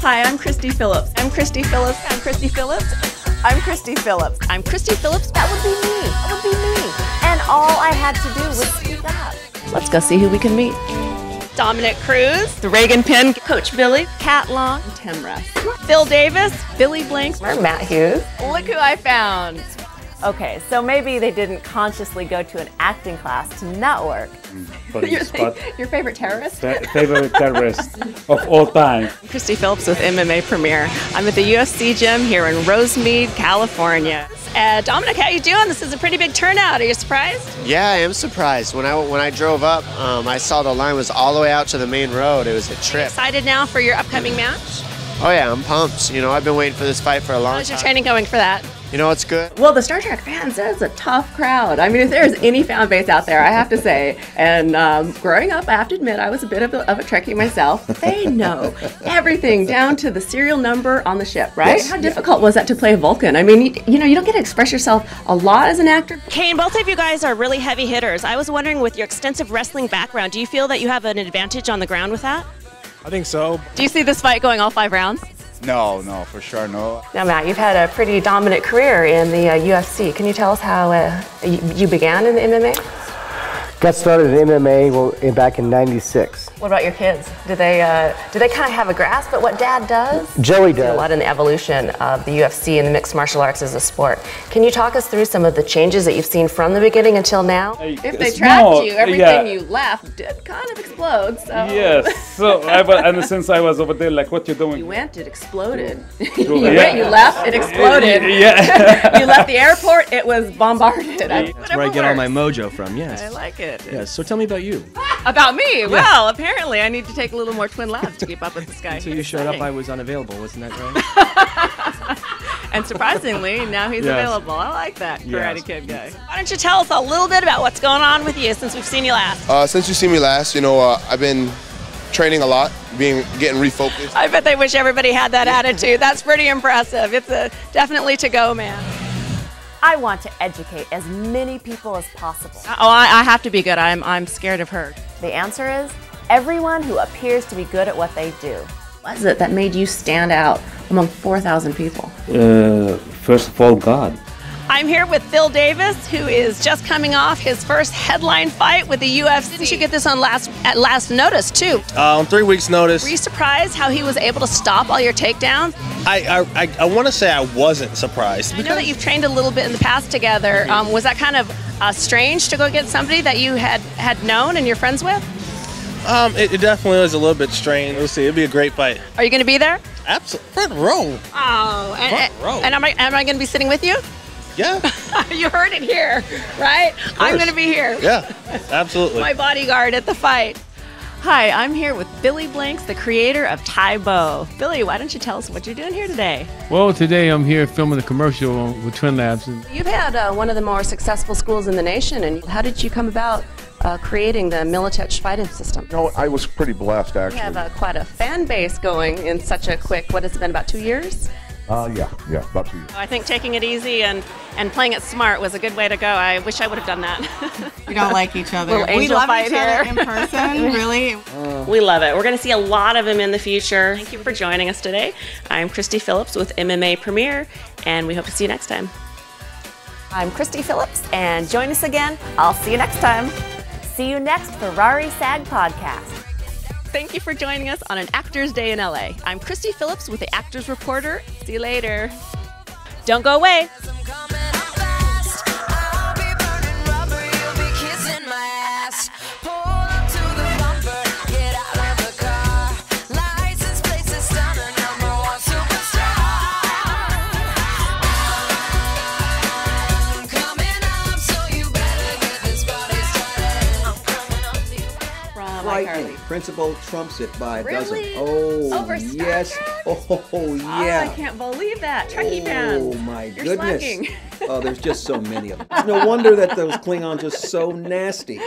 Hi, I'm Christie Philips. I'm Christie Philips. I'm Christie Philips. I'm Christie Philips. I'm Christie Philips. That would be me. That would be me. And all I had to do was speak up. Let's go see who we can meet. Dominic Cruz, the Reagan Pin, Coach Billy, Cat Long, Tim Russ, Phil Davis, Billy Blanks, Or Matt Hughes. Look who I found. Okay, so maybe they didn't consciously go to an acting class to network. Your favorite terrorist? Favorite terrorist of all time. Christie Philips with MMA Premier. I'm at the UFC gym here in Rosemead, California. Dominic, how you doing? This is a pretty big turnout. Are you surprised? Yeah, I am surprised. When I drove up, I saw the line was all the way out to the main road. It was a trip. Excited now for your upcoming match? Oh yeah, I'm pumped. You know, I've been waiting for this fight for a long time. How's your training going for that? You know, it's good. Well, the Star Trek fans, that's a tough crowd. I mean, if there's any fan base out there, I have to say, and growing up, I have to admit, I was a bit of a Trekkie myself. They know everything down to the serial number on the ship, right? Yes. How difficult was that to play Vulcan? I mean, you know, you don't get to express yourself a lot as an actor. Kane, both of you guys are really heavy hitters. I was wondering, with your extensive wrestling background, do you feel that you have an advantage on the ground with that? I think so. Do you see this fight going all 5 rounds? No, for sure, no. Now, Matt, you've had a pretty dominant career in the UFC. Can you tell us how you began in the MMA? Got started in MMA back in '96. What about your kids? Do they kind of have a grasp at what Dad does? Joey A does. lot in the evolution of the UFC and the mixed martial arts as a sport. Can you talk us through some of the changes that you've seen from the beginning until now? If they trapped you, everything you left did kind of explode. So. Yes. So and since I was over there, like, what you doing? You went, it exploded. You You left, it exploded. Yeah. You left the airport, it was bombarded. That's where I get all my mojo from, yes. I like it. Yes, so tell me about you. About me? Well, apparently I need to take a little more twin labs to keep up with this guy. Until you showed up, I was unavailable, wasn't that right? And surprisingly, now he's Yes. available. I like that Karate Yes. Kid guy. Why don't you tell us a little bit about what's going on with you since we've seen you last? Since you've seen me last, I've been training a lot, getting refocused. I bet they wish everybody had that attitude. That's pretty impressive. It's definitely to go, man. I want to educate as many people as possible. Oh, I have to be good. I'm scared of her. The answer is everyone who appears to be good at what they do. What was it that made you stand out among 4,000 people? First of all, God. I'm here with Phil Davis, who is just coming off his first headline fight with the UFC. Didn't you get this on at last notice, too? On 3 weeks' notice. Were you surprised how he was able to stop all your takedowns? I want to say I wasn't surprised. I know that you've trained a little bit in the past together. Was that kind of strange to go get somebody that you had known and you're friends with? It definitely was a little bit strange. We'll see. It'll be a great fight. Are you going to be there? Absolutely. Front row. Oh, Front row. And am I going to be sitting with you? Yeah. You heard it here, right? I'm going to be here. Yeah. Absolutely. My bodyguard at the fight. Hi, I'm here with Billy Blanks, the creator of Tai Bo. Billy, why don't you tell us what you're doing here today? Well, today I'm here filming a commercial with Twin Labs. You've had one of the more successful schools in the nation, and how did you come about creating the Militech fighting system? I was pretty blessed, actually. You have quite a fan base going in such a quick, what has it been, about 2 years? Yeah, about 2 years. I think taking it easy and playing it smart was a good way to go. I wish I would have done that. We don't like each other. Little We angel love fight each other here. in person, really. We love it. We're going to see a lot of him in the future. Thank you for joining us today. I'm Christie Philips with MMA Premier, and we hope to see you next time. I'm Christie Philips, and join us again. I'll see you next time. See you next Ferrari SAG Podcast. Thank you for joining us on an Actors Day in LA. I'm Christie Philips with the Actors Reporter. See you later. Don't go away. Principal trumps it by a dozen. Really? Oh, Over Star yes. Trek? Oh, yeah. Oh, I can't believe that. Trekkie fans. Oh, my You're goodness. slacking. Oh, there's just so many of them. It's no wonder that those Klingons are so nasty.